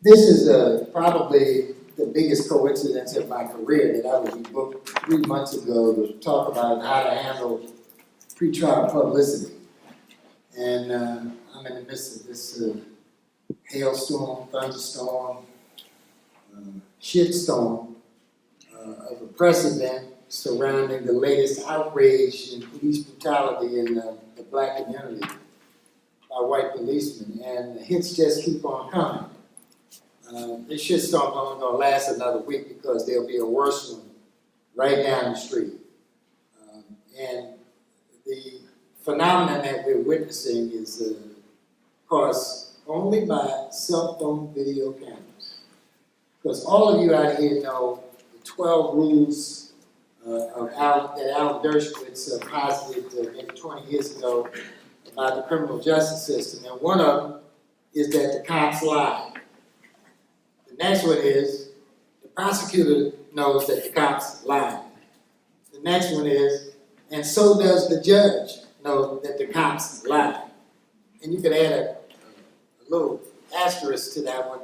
This is probably the biggest coincidence of my career that I was booked 3 months ago to talk about how to handle pretrial publicity. And I'm in the midst of this hailstorm, thunderstorm, shitstorm of a precedent surrounding the latest outrage in police brutality in the black community by white policemen. And the hits just keep on coming. This shitstorm only gonna last another week because there'll be a worse one right down the street. And the phenomenon that we're witnessing is caused only by cell phone video cameras. Because all of you out here know the 12 rules that Alan Dershowitz posited maybe 20 years ago about the criminal justice system. And one of them is that the cops lie. The next one is the prosecutor knows that the cops lied. The next one is, and so does the judge know that the cops lied. And you could add a little asterisk to that one.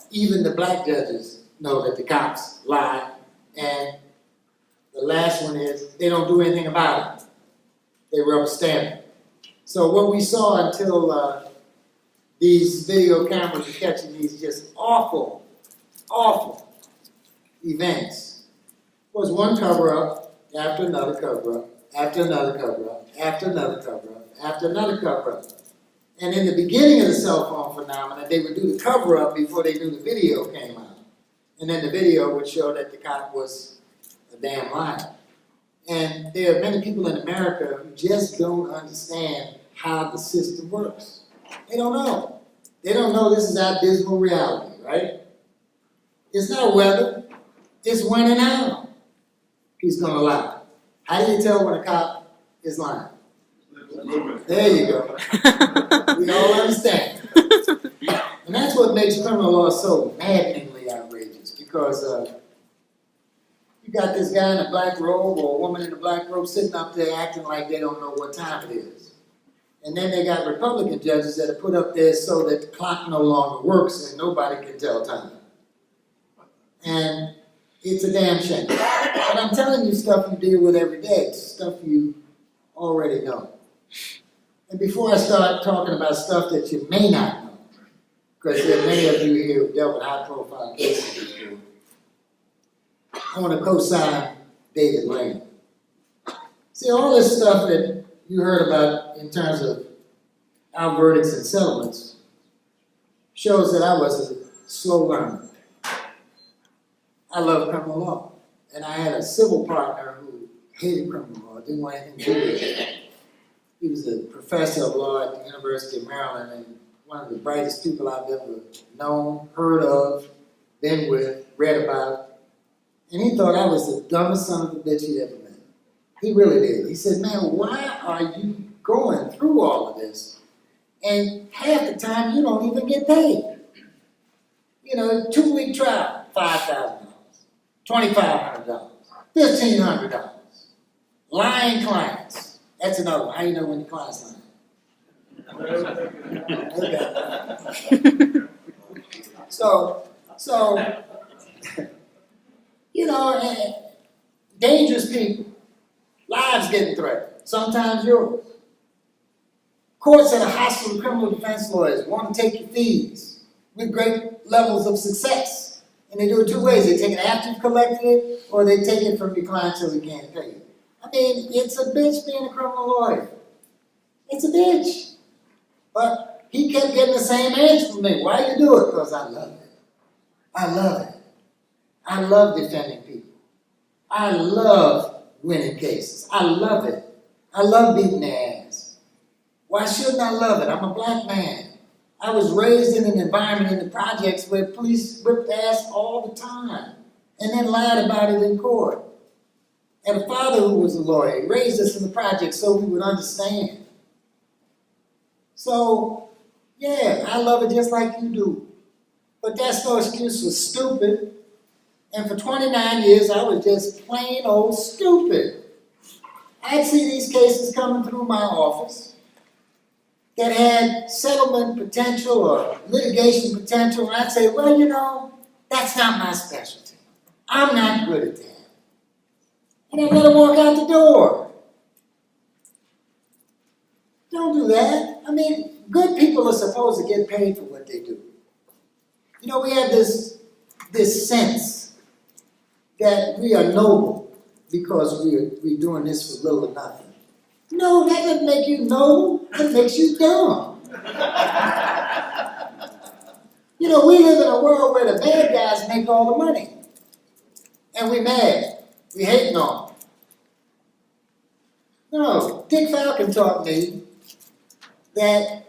Even the black judges know that the cops lie. And the last one is they don't do anything about it. They rubber stamp it. So what we saw until these video cameras are catching these just awful, awful events was one cover-up after another cover-up, after another cover-up, after another cover-up, after another cover-up. And in the beginning of the cell phone phenomenon, they would do the cover-up before they knew the video came out. And then the video would show that the cop was a damn liar. And there are many people in America who just don't understand how the system works. They don't know. They don't know this is our dismal reality, right? It's not whether, it's when and how he's gonna lie. How do you tell when a cop is lying? There you go. We all understand. And that's what makes criminal law so maddeningly outrageous, because you got this guy in a black robe or a woman in a black robe sitting up there acting like they don't know what time it is. And then they got Republican judges that are put up there so that the clock no longer works and nobody can tell time. And it's a damn shame. But I'm telling you stuff you deal with every day, stuff you already know. And before I start talking about stuff that you may not know, because there are many of you here who've dealt with high-profile cases before, I want to co-sign David Lane. See, all this stuff that you heard about in terms of our verdicts and settlements shows that I was a slow learner. I love criminal law. And I had a civil partner who hated criminal law, didn't want anything to do with it. He was a professor of law at the University of Maryland and one of the brightest people I've ever known, heard of, been with, read about. And he thought I was the dumbest son of a bitch he'd ever met. He really did. He said, man, why are you going through all of this? And half the time you don't even get paid. You know, 2-week trial, $5,000, $2,500, $1,500. Lying clients. That's another one. How do you know when the client's lying? Okay. So, you know, dangerous people. Lives getting threatened, sometimes yours. Courts that are hostile to criminal defense lawyers want to take your fees with great levels of success. And they do it two ways. They take it after you've collected it, or they take it from your client till he can't pay you. I mean, it's a bitch being a criminal lawyer. It's a bitch. But he kept getting the same answer from me. Why you do it? Because I love it. I love it. I love defending people. I love winning cases. I love it. I love beating their ass. Why shouldn't I love it? I'm a black man. I was raised in an environment in the projects where police whipped ass all the time and then lied about it in court. And a father who was a lawyer. He raised us in the projects so we would understand. So, yeah, I love it just like you do. But that's no excuse for stupid. And for 29 years, I was just plain old stupid. I'd see these cases coming through my office, that had settlement potential or litigation potential, and I'd say, well, you know, that's not my specialty. I'm not good at that. And I'd let them walk out the door. Don't do that. I mean, good people are supposed to get paid for what they do. You know, we have this sense that we are noble because we're doing this for little or nothing. No, that doesn't make you noble. That makes you dumb. You know, we live in a world where the bad guys make all the money. And we're mad. We hating on them. No, Dick Falcon taught me that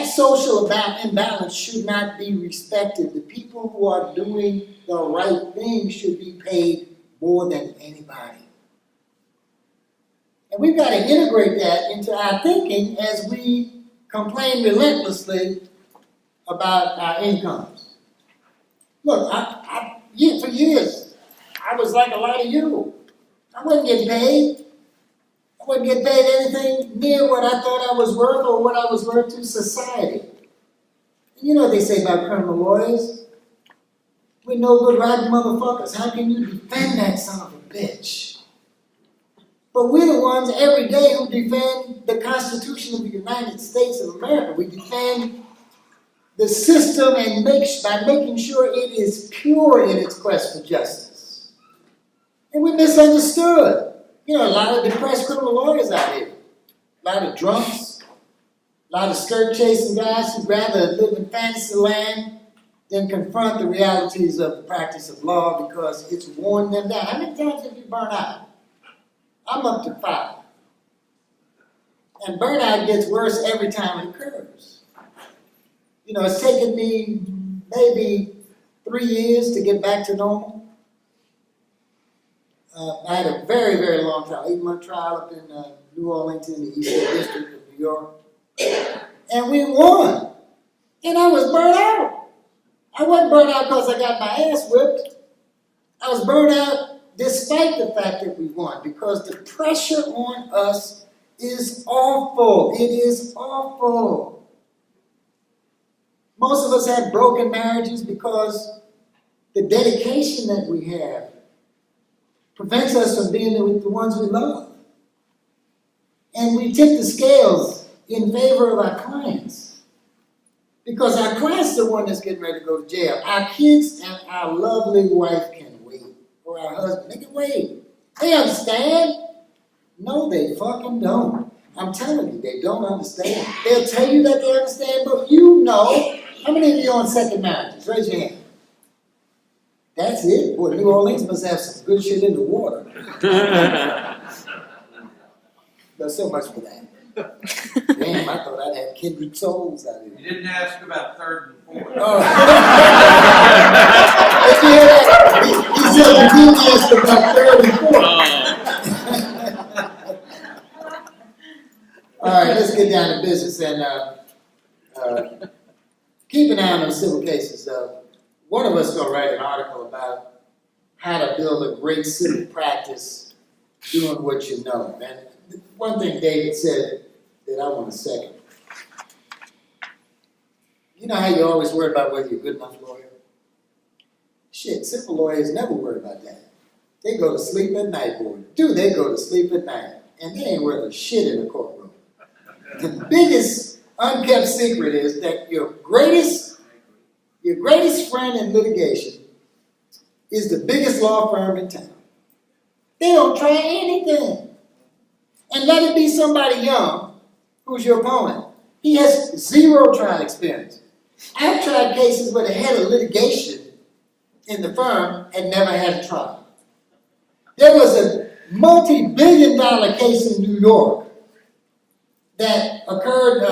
social imbalance should not be respected. The people who are doing the right thing should be paid more than anybody. And we've got to integrate that into our thinking as we complain relentlessly about our incomes. Look, for years, I was like a lot of you. I wasn't getting paid. I wasn't getting paid anything near what I thought I was worth or what I was worth to society. And you know what they say about criminal lawyers? We're no good rotten motherfuckers. How can you defend that son of a bitch? But we're the ones every day who defend the Constitution of the United States of America. We defend the system and by making sure it is pure in its quest for justice. And we're misunderstood. You know, a lot of depressed criminal lawyers out here. A lot of drunks. A lot of skirt-chasing guys who'd rather live in fantasy land than confront the realities of the practice of law because it's worn them down. How many times have you burned out? I'm up to 5. And burnout gets worse every time it occurs. You know, it's taken me maybe 3 years to get back to normal. I had a very, very long trial, 8-month trial up in New Orleans in the Eastern District of New York. And we won. And I was burnt out. I wasn't burnt out because I got my ass whipped. I was burnt out despite the fact that we won, because the pressure on us is awful. It is awful. Most of us have broken marriages because the dedication that we have prevents us from being with the ones we love. And we tip the scales in favor of our clients. Because our clients are the one that's getting ready to go to jail. Our kids and our lovely wife can wait. Or our husband, they can wait. They understand. No, they fucking don't. I'm telling you, they don't understand. They'll tell you that they understand, but you know. How many of you on second marriages? Raise your hand. That's it. Boy, New Orleans must have some good shit in the water. There's so much for that. Damn, I thought I'd have kindred souls out here. You didn't ask about third and fourth. Oh. Did you hear that? He said you didn't ask about third and fourth. All right, let's get down to business and keep an eye on those civil cases. One of us is going to write an article about how to build a great civil practice doing what you know. And one thing David said that I want to second. You know how you always worry about whether you're a good enough lawyer? Shit, civil lawyers never worry about that. They go to sleep at night, boy. They go to sleep at night. And they ain't worth a shit in a courtroom. The biggest unkept secret is that your greatest friend in litigation is the biggest law firm in town. They don't try anything. And let it be somebody young who's your opponent. He has 0 trial experience. I've tried cases where the head of litigation in the firm had never had a trial. There was a multi-billion-dollar case in New York that occurred,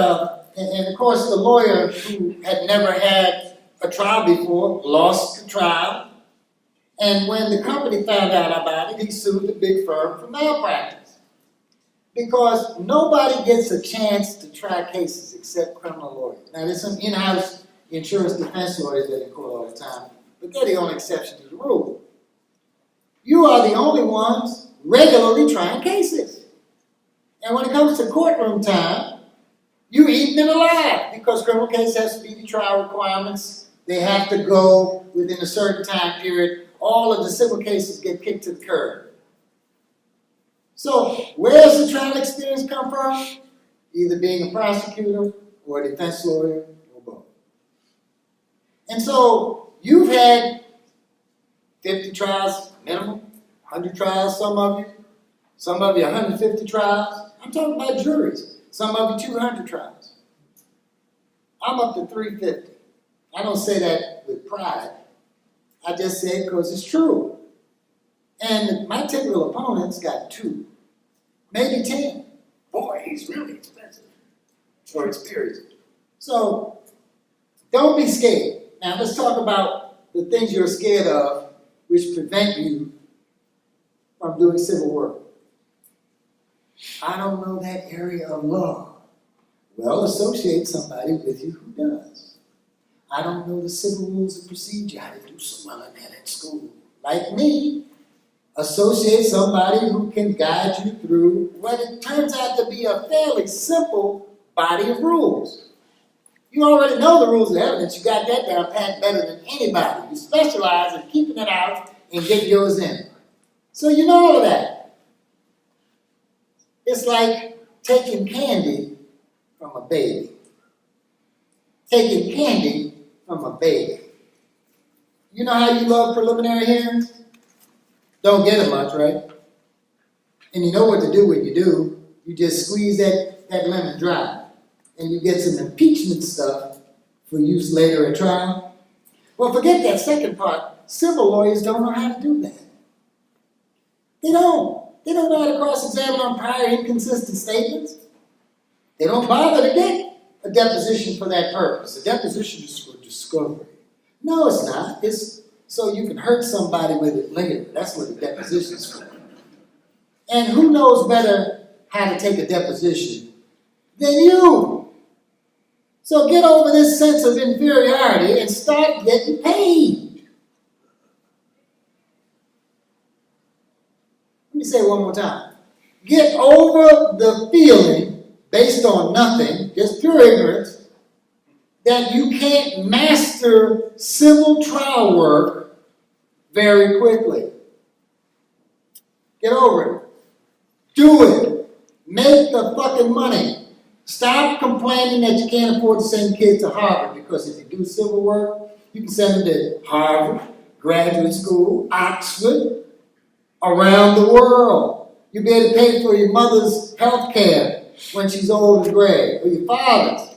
and of course the lawyer who had never had a trial before lost the trial. And when the company found out about it, he sued the big firm for malpractice. Because nobody gets a chance to try cases except criminal lawyers. Now, there's some in-house insurance defense lawyers that are in court all the time, but they're the only exception to the rule. You are the only ones regularly trying cases. And when it comes to courtroom time, You eating it alive because criminal case has speedy trial requirements. They have to go within a certain time period. All of the civil cases get kicked to the curb. So where's the trial experience come from? Either being a prosecutor or a defense lawyer or both. And so you've had 50 trials minimum, 100 trials, some of you 150 trials. I'm talking about juries. Some of you 200 trials. I'm up to 350. I don't say that with pride. I just say it because it's true. And my typical opponent's got 2, maybe 10. Boy, he's really expensive or experienced. So don't be scared. Now let's talk about the things you're scared of which prevent you from doing civil work. I don't know that area of law. Well, associate somebody with you who does. I don't know the civil rules of procedure. I didn't do so well in that at school. Like me, associate somebody who can guide you through what it turns out to be a fairly simple body of rules. You already know the rules of evidence. You got that down pat better than anybody. You specialize in keeping it out and getting yours in. So you know all of that. It's like taking candy from a baby. Taking candy from a baby. You know how you love preliminary hearings? Don't get it much, right? And you know what to do when you do. You just squeeze that lemon dry. And you get some impeachment stuff for use later at trial. Well, forget that second part. Civil lawyers don't know how to do that. They don't. They don't know how to cross-examine on prior inconsistent statements. They don't bother to get a deposition for that purpose. A deposition is for discovery. No, it's not. It's so you can hurt somebody with it later. That's what a deposition is for. And who knows better how to take a deposition than you? So get over this sense of inferiority and start getting paid. Let me say it one more time. Get over the feeling, based on nothing, just pure ignorance, that you can't master civil trial work very quickly. Get over it. Do it. Make the fucking money. Stop complaining that you can't afford to send kids to Harvard, because if you do civil work, you can send them to Harvard, graduate school, Oxford, around the world. You'll be able to pay for your mother's health care when she's old and gray, or your father's.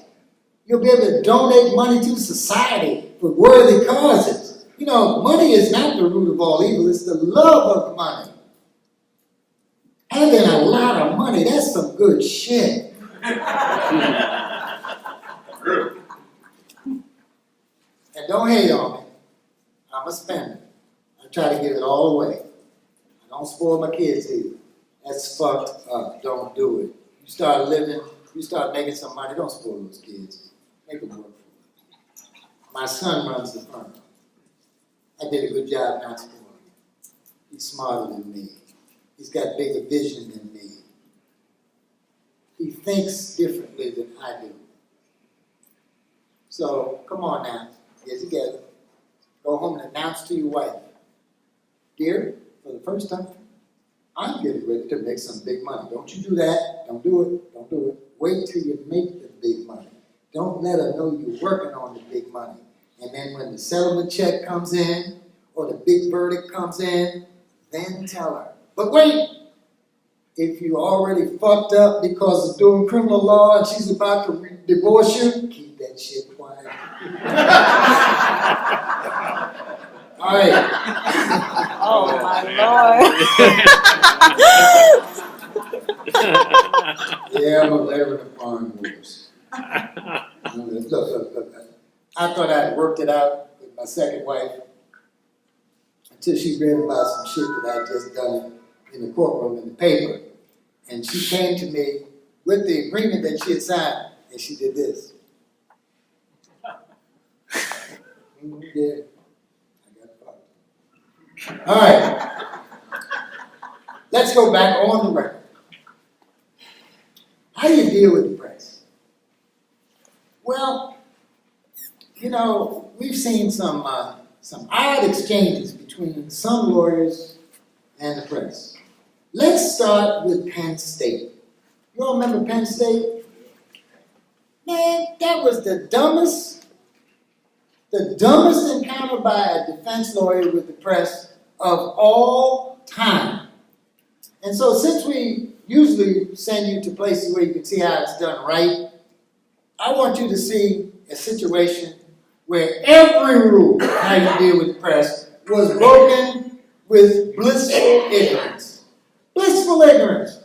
You'll be able to donate money to society for worthy causes. You know, money is not the root of all evil, it's the love of money. Having a lot of money, that's some good shit. And don't hate on me. I'm a spender. I try to give it all away. I don't spoil my kids either. That's fucked up. Don't do it. You start living, you start making some money, don't spoil those kids. Make them work for it. My son runs the firm. I did a good job not spoiling him. He's smarter than me. He's got bigger vision than me. He thinks differently than I do. So, come on now, get together. Go home and announce to your wife, dear, for the first time, I'm getting ready to make some big money. Don't you do that. Don't do it. Don't do it. Wait till you make the big money. Don't let her know you're working on the big money. And then when the settlement check comes in, or the big verdict comes in, then tell her. But wait! If you already fucked up because of doing criminal law and she's about to divorce you, keep that shit quiet. All right. Oh my Lord. Yeah, I'm a veteran of foreign wars. Look. I thought I'd worked it out with my second wife until she read about some shit that I just done in the courtroom in the paper. And she came to me with the agreement that she had signed, and she did this. Yeah, I got fucked. All right, let's go back on the record. How do you deal with the press? Well, you know, we've seen some odd exchanges between some lawyers and the press. Let's start with Penn State. You all remember Penn State? Man, that was the dumbest encounter by a defense lawyer with the press of all time. And so since we usually send you to places where you can see how it's done right, I want you to see a situation where every rule how you deal with the press was broken with blissful ignorance. Blissful ignorance.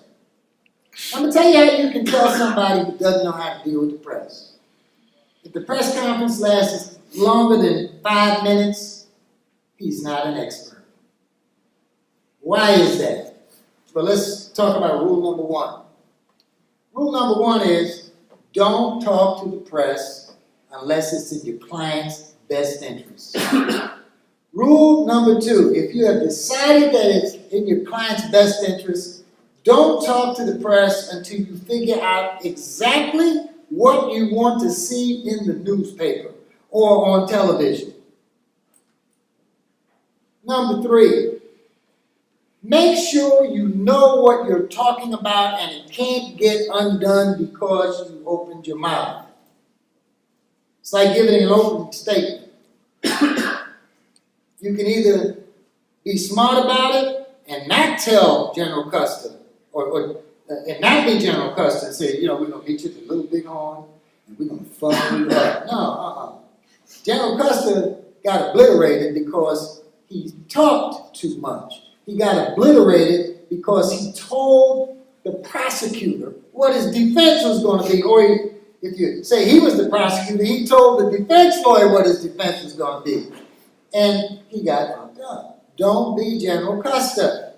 I'm going to tell you how you can tell somebody who doesn't know how to deal with the press. If the press conference lasts longer than 5 minutes, he's not an expert. Why is that? Well, let's talk about rule number 1. Rule number 1 is don't talk to the press unless it's in your client's best interest. Rule number 2, if you have decided that it's in your client's best interest, don't talk to the press until you figure out exactly what you want to see in the newspaper or on television. Number 3, make sure you know what you're talking about and it can't get undone because you opened your mouth. It's like giving an opening statement. You can either be smart about it and not tell General Custer, and not be General Custer and say, you know, we're going to meet you at the Little Bighorn and we're going to fuck you up. No, General Custer got obliterated because he talked too much. He got obliterated because he told the prosecutor what his defense was going to be. Or if you say he was the prosecutor, he told the defense lawyer what his defense was going to be. And he got fucked up. Don't be General Custer.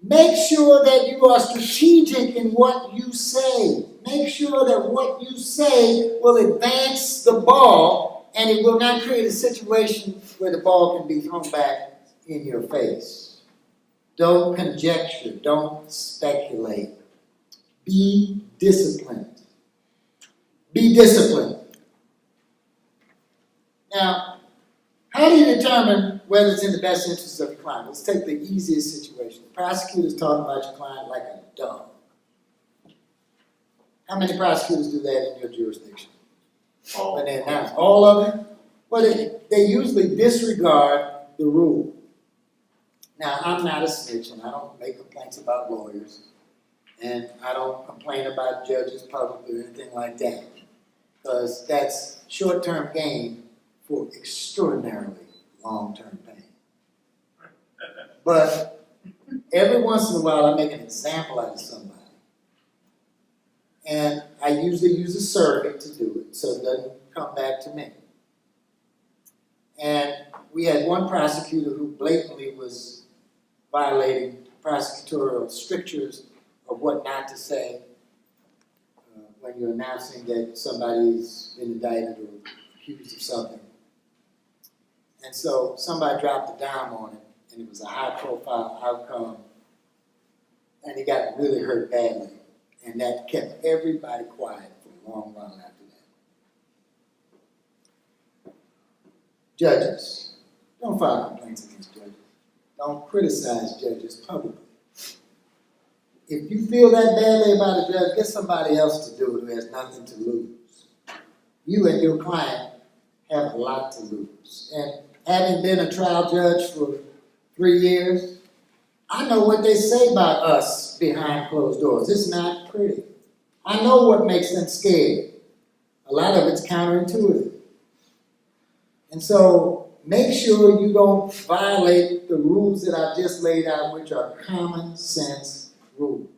Make sure that you are strategic in what you say. Make sure that what you say will advance the ball and it will not create a situation where the ball can be thrown back in your face. Don't conjecture. Don't speculate. Be disciplined. Be disciplined. Now, how do you determine whether it's in the best interest of your client? Let's take the easiest situation. The prosecutor's talking about your client like a dog. How many prosecutors do that in your jurisdiction? When they announce all of them? Well, they usually disregard the rule. Now, I'm not a snitch, and I don't make complaints about lawyers, and I don't complain about judges publicly or anything like that, because that's short-term gain for extraordinarily long-term pain. But every once in a while, I make an example out of somebody. And I usually use a surrogate to do it, so it doesn't come back to me. And we had one prosecutor who blatantly was violating prosecutorial strictures of what not to say when you're announcing that somebody's been indicted or accused of something. And so somebody dropped a dime on it, and it was a high-profile outcome, and he got really hurt badly. And that kept everybody quiet for a long while after that. Judges, don't file complaints against judges. Don't criticize judges publicly. If you feel that badly about a judge, get somebody else to do it who has nothing to lose. You and your client have a lot to lose. And having been a trial judge for 3 years, I know what they say about us behind closed doors. It's not pretty. I know what makes them scared. A lot of it's counterintuitive. And so make sure you don't violate the rules that I've just laid out, which are common sense rules.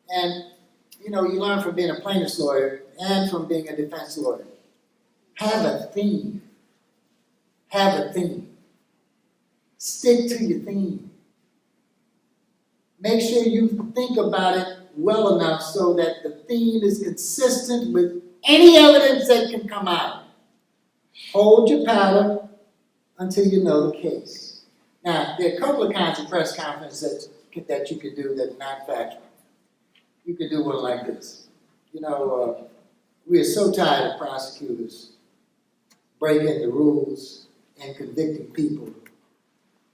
And, you know, you learn from being a plaintiff's lawyer and from being a defense lawyer. Have a theme. Have a theme. Stick to your theme. Make sure you think about it well enough so that the theme is consistent with any evidence that can come out. Hold your powder until you know the case. Now, there are a couple of kinds of press conferences that you can do that are not factual. You can do one like this. We are so tired of prosecutors breaking the rules and convicting people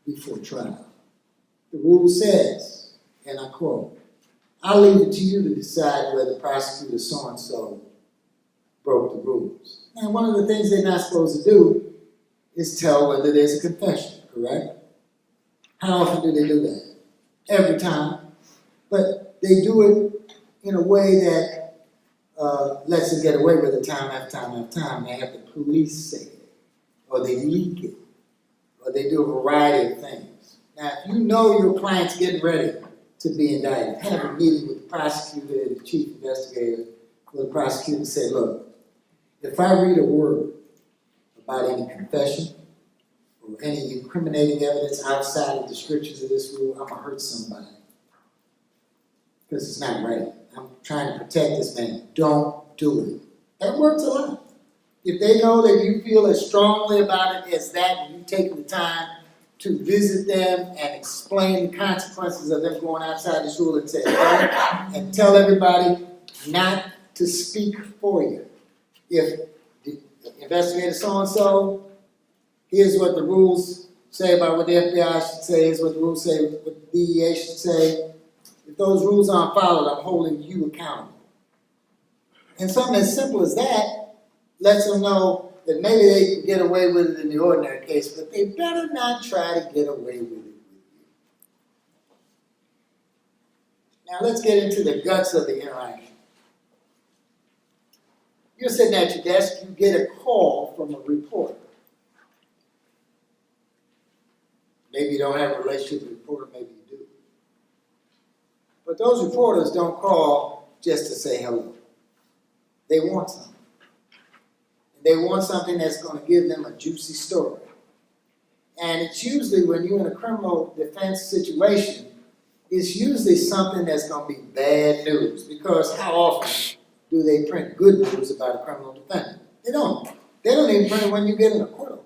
before trial. The rule says, and I quote, "I'll leave it to you to decide whether prosecutor so-and-so broke the rules." Now, one of the things they're not supposed to do is tell whether there's a confession, correct? How often do they do that? Every time. But they do it in a way that lets them get away with it time after time after time. They have the police say it, or they leak it, or they do a variety of things. Now, if you know your client's getting ready to be indicted, have a meeting with the prosecutor and the chief investigator, where the prosecutor say, "Look, if I read a word about any confession or any incriminating evidence outside of the strictures of this rule, I'm gonna hurt somebody. Because it's not right. I'm trying to protect this man. Don't do it." That works a lot. If they know that you feel as strongly about it as that, and you've taken the time to visit them and explain the consequences of them going outside this rule and say, and tell everybody not to speak for you. If the investigator so-and-so, here's what the rules say about what the FBI should say, here's what the rules say, what the DEA should say. If those rules aren't followed, I'm holding you accountable. And something as simple as that lets them know that maybe they can get away with it in the ordinary case, but they better not try to get away with it with you. Now let's get into the guts of the interaction. You're sitting at your desk, you get a call from a reporter. Maybe you don't have a relationship with a reporter, maybe you do. But those reporters don't call just to say hello. They want something. And they want something that's going to give them a juicy story. And it's usually when you're in a criminal defense situation, it's usually something that's going to be bad news. Because how often do they print good news about a criminal defendant? They don't. They don't even print it when you get an acquittal.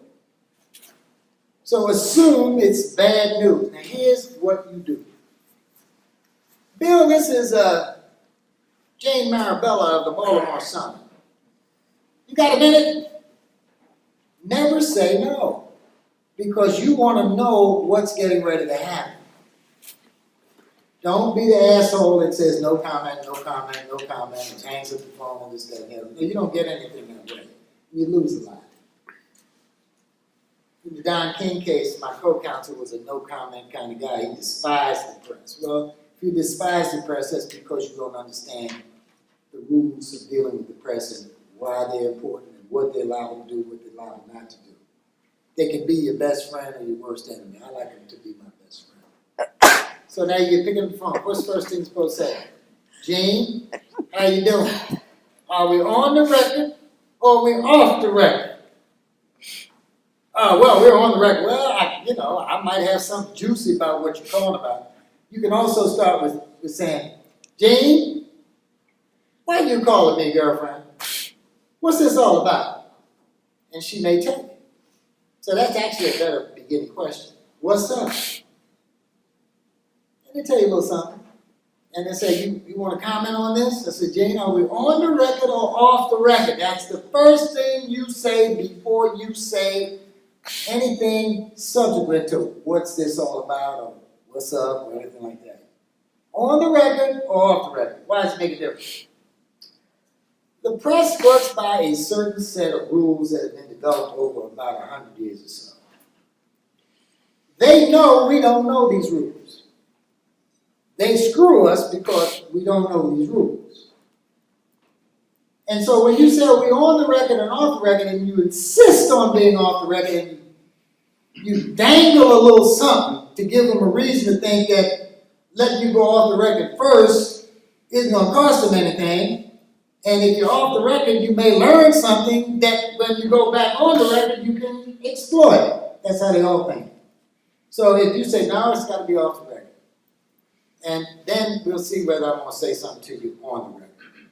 So assume it's bad news. Now here's what you do. "Bill, this is Jane Marabella of the Baltimore Sun. You got a minute?" Never say no, because you want to know what's getting ready to happen. Don't be the asshole that says no comment, no comment, no comment, and hangs up the phone and this, that, and the other. You don't get anything that way. You lose a lot. In the Don King case, my co-counsel was a no-comment kind of guy. He despised the press. Well, if you despise the press, that's because you don't understand the rules of dealing with the press and why they're important and what they're allowed to do, what they're allowed not to do. They can be your best friend or your worst enemy. I like them to be my best friend. So now you're picking up the phone. What's the first thing you're supposed to say? "Gene, how you doing? Are we on the record or are we off the record?" "Well, we're on the record." "Well, I might have something juicy about what you're calling about." You can also start with saying, "Jane, why are you calling me, girlfriend? What's this all about?" And she may tell you. So that's actually a better beginning question. "What's up?" And they tell you a little something. And they say, you want to comment on this? I said, "Jane, are we on the record or off the record?" That's the first thing you say before you say anything subsequent to what's this all about or what's up or anything like that. On the record or off the record? Why does it make a difference? The press works by a certain set of rules that have been developed over about 100 years or so. They know we don't know these rules. They screw us because we don't know these rules. And so when you say, "Are we on the record and off the record?" and you insist on being off the record and you dangle a little something to give them a reason to think that letting you go off the record first isn't going to cost them anything. And if you're off the record, you may learn something that when you go back on the record, you can exploit. That's how they all think. So if you say, "No, it's got to be off the record," and then we'll see whether I'm going to say something to you on the record.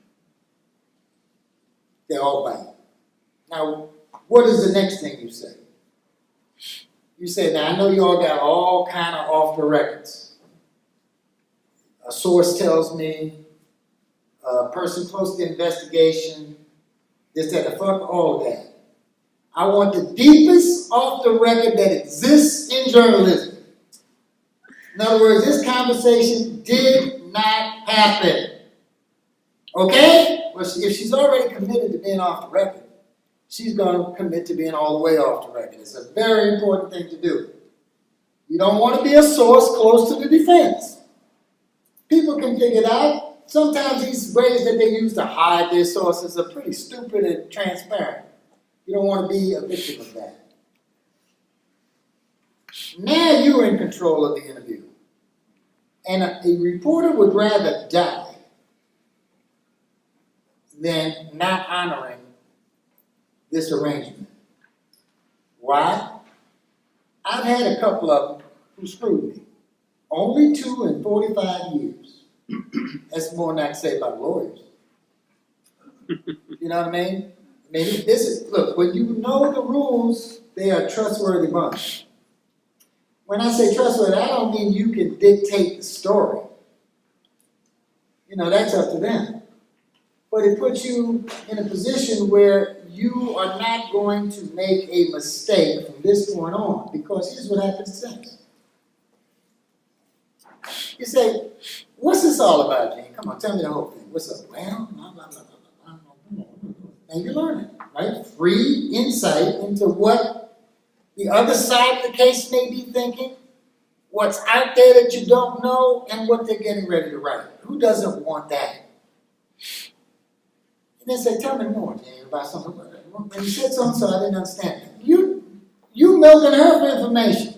They all bite. Now, what is the next thing you say? You say, "Now, I know you all got all kind of off the records. A source tells me, person close to the investigation, this, that, the fuck, all of that. I want the deepest off the record that exists in journalism. In other words, this conversation did not happen. Okay? Well, if she's already committed to being off the record, she's going to commit to being all the way off the record. It's a very important thing to do. You don't want to be a source close to the defense. People can figure it out. Sometimes these ways that they use to hide their sources are pretty stupid and transparent. You don't want to be a victim of that. Now you're in control of the interview. And a reporter would rather die than not honoring this arrangement. Why? I've had a couple of them who screwed me. Only 2 in 45 years. That's more than I can say about lawyers. You know what I mean? Look, when you know the rules, they are a trustworthy bunch. When I say trustworthy, I don't mean you can dictate the story. You know, that's up to them. But it puts you in a position where you are not going to make a mistake from this point on, because here's what happens next. You say, what's this all about, Gene? Come on, tell me the whole thing. What's up? Well, blah, blah, blah, blah, blah, blah. And you're learning, right? Free insight into what the other side of the case may be thinking, what's out there that you don't know, and what they're getting ready to write. Who doesn't want that? And they say, tell me more, Jane, about something. When you said so-and-so, I didn't understand that. You milking her for information.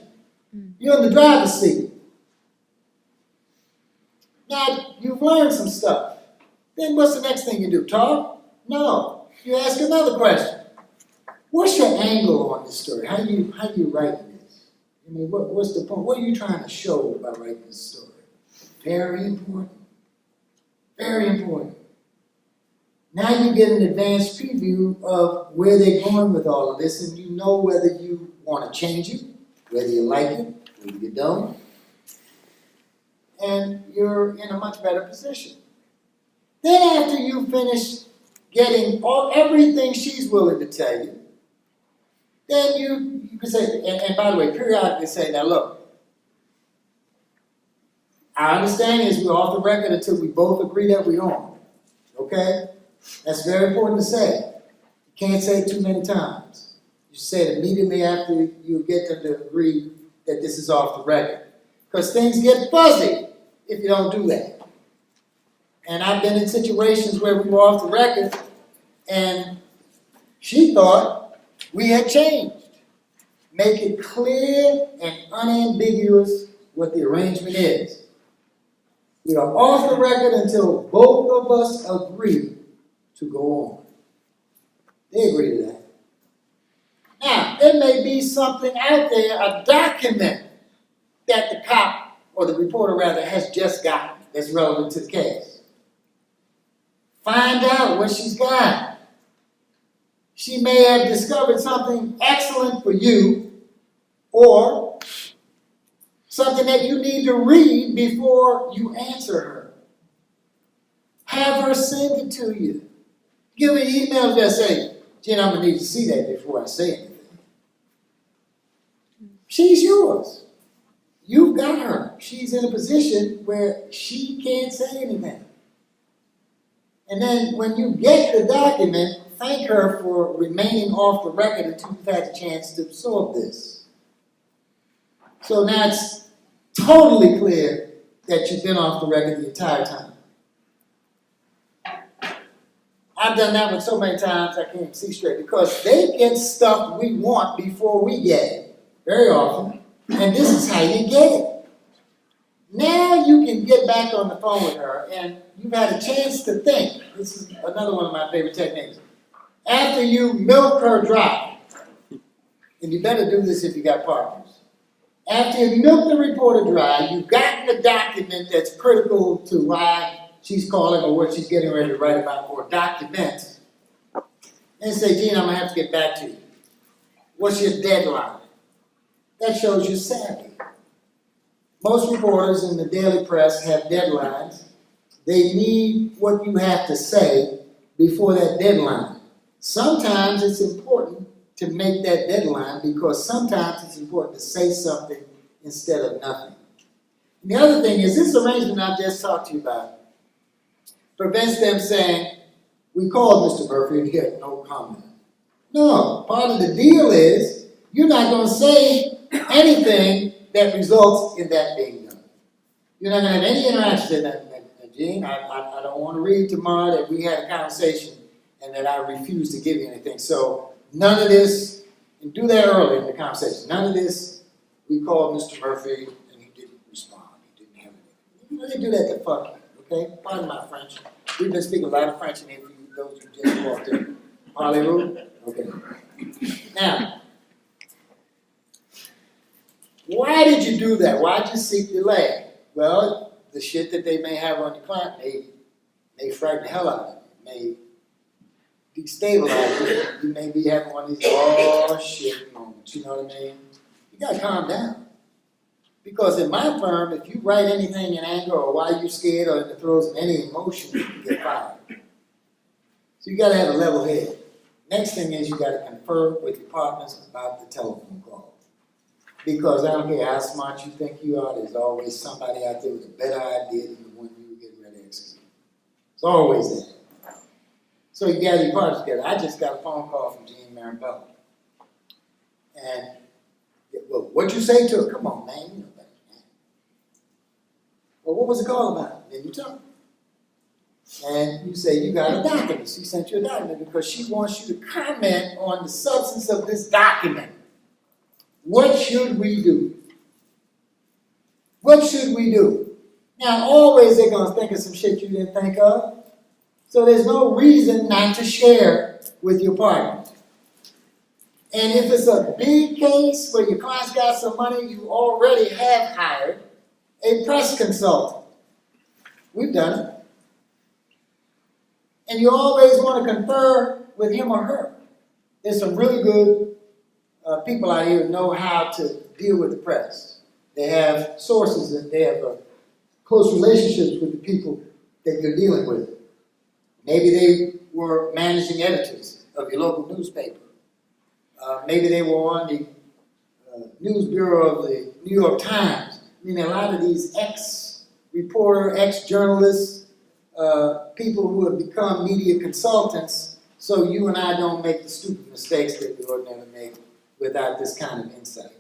You're in the driver's seat. Now, you've learned some stuff. Then what's the next thing you do? Talk? No. You ask another question. What's your angle on this story? How you writing this? I mean, what's the point? What are you trying to show by writing this story? Very important. Very important. Now you get an advanced preview of where they're going with all of this, and you know whether you want to change it, whether you like it, whether you don't. And you're in a much better position. Then after you finish getting everything she's willing to tell you, then you can say, and by the way, periodically say, now look, our understanding is we're off the record until we both agree that we're on. Okay? That's very important to say. You can't say it too many times. You say it immediately after you get them to agree that this is off the record. Because things get fuzzy if you don't do that. And I've been in situations where we were off the record and she thought we had changed. Make it clear and unambiguous what the arrangement is. We are off the record until both of us agree to go on. They agree to that. Now, there may be something out there, a document that the cop, or the reporter rather, has just gotten that's relevant to the case. Find out what she's got. She may have discovered something excellent for you, or something that you need to read before you answer her. Have her send it to you. Give her an email that say, Jen, I'm going to need to see that before I say anything. She's yours. You've got her. She's in a position where she can't say anything. And then when you get the document, thank her for remaining off the record until you've had a chance to absorb this. So now it's totally clear that you've been off the record the entire time. I've done that one so many times I can't see straight, because they get stuff we want before we get it, very often, and this is how you get it. Now you can get back on the phone with her, and you've had a chance to think. This is another one of my favorite techniques. After you milk her dry, and you better do this if you got partners. After you milk the reporter dry, you've gotten the document that's critical to why she's calling or what she's getting ready to write about, or document. And say, Gene, I'm going to have to get back to you. What's your deadline? That shows you're savvy. Most reporters in the daily press have deadlines They need what you have to say before that deadline. Sometimes it's important to make that deadline because sometimes it's important to say something instead of nothing. And the other thing is this arrangement I just talked to you about prevents them saying, we called Mr. Murphy and he had no comment. No, part of the deal is you're not going to say anything that results in that being done. You're not going to have any interaction in that. Gene, I don't want to read tomorrow that we had a conversation and that I refused to give you anything. So none of this, and do that early in the conversation, none of this, we called Mr. Murphy and he didn't respond. He didn't have anything. You know, they do that to fuck you, okay? Pardon my French. We've been speaking a lot of French in here for you, those who just walked in. Parlez-vous? Okay. Now, why did you do that? Why did you seek delay? Well, the shit that they may have on your client may frighten the hell out of you, may destabilize you. You may be having one of these oh shit moments, you know what I mean? You gotta calm down. Because in my firm, if you write anything in anger or why you're scared or in the throes of any emotion, you get fired. So you gotta have a level head. Next thing is you gotta confer with your partners about the telephone call. Because I don't care how smart you think you are, there's always somebody out there with a better idea than the one you were getting ready to execute. It's always there. So you gather your partners together. I just got a phone call from Gene Marabella. And, well, what'd you say to her? Come on, man, you know better than that. Well, what was the call about? Then you tell her. And you say you got a document. She sent you a document because she wants you to comment on the substance of this document. What should we do? What should we do? Now, always they're going to think of some shit you didn't think of. So there's no reason not to share with your partner. And if it's a big case where your client's got some money, you already have hired a press consultant. We've done it. And you always want to confer with him or her. There's some really good people out here who know how to deal with the press. They have sources and they have close relationships with the people that you're dealing with. Maybe they were managing editors of your local newspaper. Maybe they were on the news bureau of the New York Times. I mean, a lot of these ex-reporter, ex-journalists, people who have become media consultants, so you and I don't make the stupid mistakes that we ordinarily make without this kind of insight.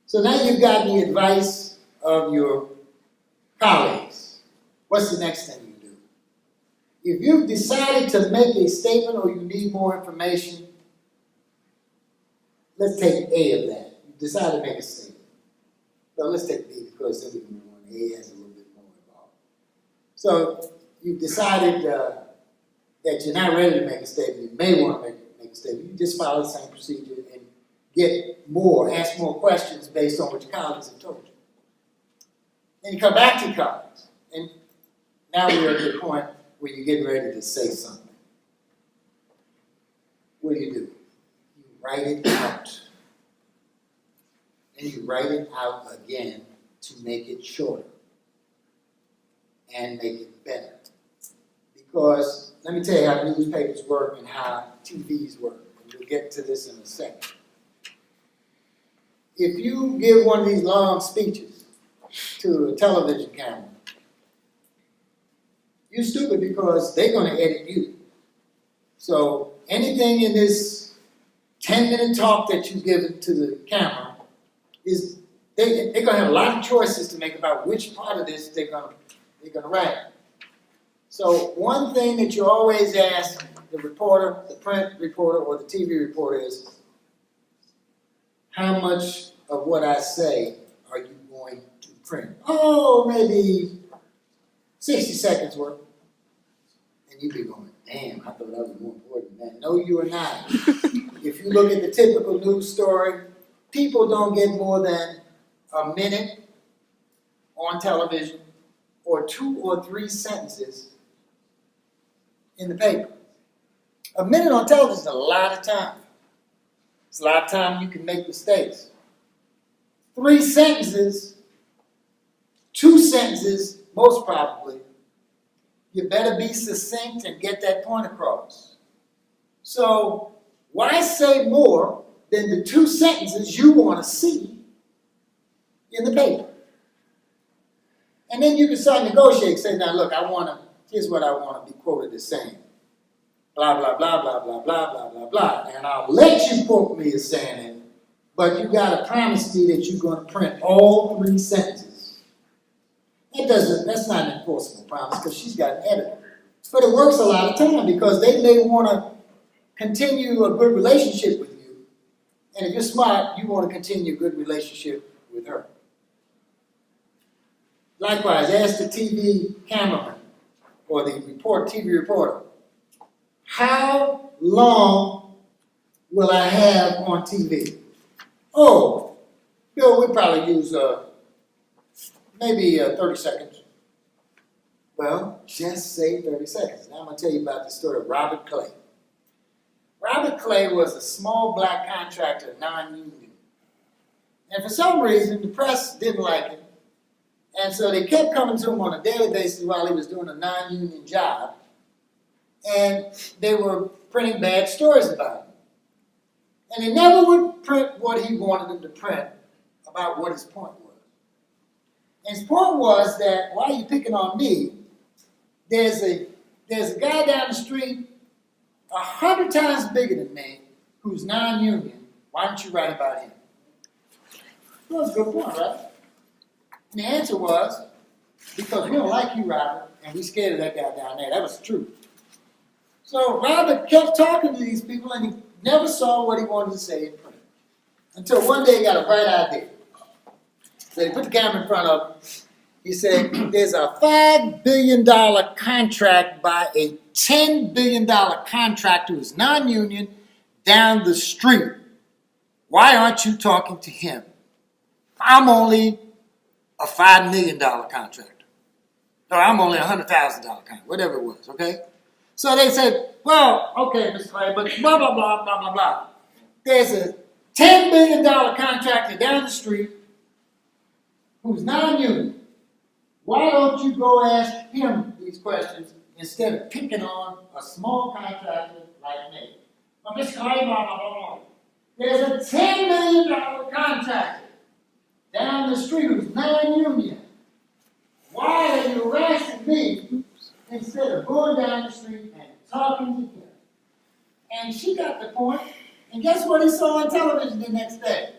So now you've got the advice of your colleagues. What's the next thing you do? If you've decided to make a statement or you need more information, let's take A of that. You decide to make a statement. Well, let's take B because then we can move on. A has a little bit more involved. So you've decided that you're not ready to make a statement. You may want to make a statement. You just follow the same procedure and get more, ask more questions based on what your colleagues have told you. Then you come back to your colleagues. And now we're at the point where you're getting ready to say something. What do? You write it out. And you write it out again to make it shorter and make it better. Because let me tell you how newspapers work and how TVs work. And we'll get to this in a second. If you give one of these long speeches to a television camera, you're stupid because they're going to edit you. So anything in this 10-minute talk that you give to the camera is they're going to have a lot of choices to make about which part of this they're going to write. So one thing that you always ask the reporter, the print reporter or the TV reporter is, how much of what I say are you going to print? Oh, maybe 60 seconds worth. And you'd be going, damn, I thought that was more important than that. No, you are not. If you look at the typical news story, people don't get more than a minute on television or 2 or 3 sentences in the paper. A minute on television is a lot of time. It's a lot of time you can make mistakes. 3 sentences, 2 sentences most probably, you better be succinct and get that point across. So why say more than the 2 sentences you want to see in the paper? And then you can start negotiating, say, now look, here's what I want to be quoted as saying. Blah, blah, blah, blah, blah, blah, blah, blah, blah. And I'll let you quote me as saying it, but you got to promise me that you're going to print all 3 sentences. That's not an enforceable promise because she's got an editor. But it works a lot of time because they may want to continue a good relationship with you. And if you're smart, you want to continue a good relationship with her. Likewise, ask the TV cameraman or the TV reporter, how long will I have on TV? Oh, Bill, we probably use maybe 30 seconds. Well, just say 30 seconds. Now I'm going to tell you about the story of Robert Clay. Robert Clay was a small black contractor, non-union. And for some reason, the press didn't like him. And so they kept coming to him on a daily basis while he was doing a non-union job. And they were printing bad stories about him. And they never would print what he wanted them to print about what his point was. And his point was that, why are you picking on me? There's a guy down the street 100 times bigger than me who's non-union. Why don't you write about him? That was a good point, right? And the answer was, because we don't like you, Robert, and we scared of that guy down there. That was the truth. So Robert kept talking to these people, and he never saw what he wanted to say in print. Until one day he got a bright idea. So he put the camera in front of him. He said, there's a $5 billion contract by a $10 billion contractor who's non-union down the street. Why aren't you talking to him? I'm only a $5 million contractor. Or I'm only a $100,000 contractor, whatever it was, okay? So they said, well, okay, Mr. Clay, but blah, blah, blah, blah, blah, blah. There's a $10 billion contractor down the street who's non-union. Why don't you go ask him these questions instead of picking on a small contractor like me? Well, Mr. Clay, blah, blah, blah, blah. There's a $10 million contractor down the street who's non-union. Why are you harassing me instead of going down the street and talking to him? And she got the point. And guess what he saw on television the next day?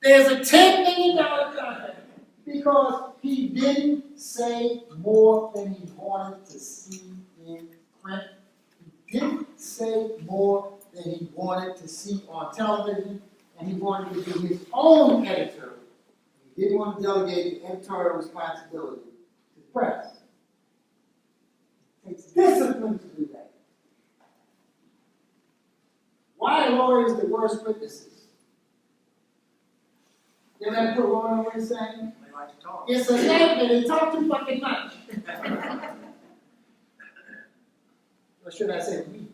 There's a $10 million contract because he didn't say more than he wanted to see in print. He didn't say more than he wanted to see on television, and he wanted to do his own editorial. He didn't want to delegate the editorial responsibility to the press. It takes discipline to do that. Why are lawyers the worst witnesses? You ever put a lawyer on what he's saying? They like to talk. It's a name, they talk too fucking much. Or should I say we?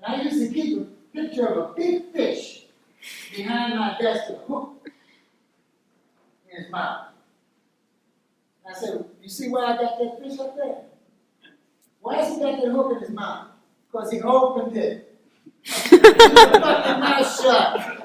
And I used to keep a picture of a big fish behind my desk with a hook in his mouth. And I said, you see why I got that fish up there? Why has he got that hook in his mouth? Because he opened it. Keep your fucking mouth shut.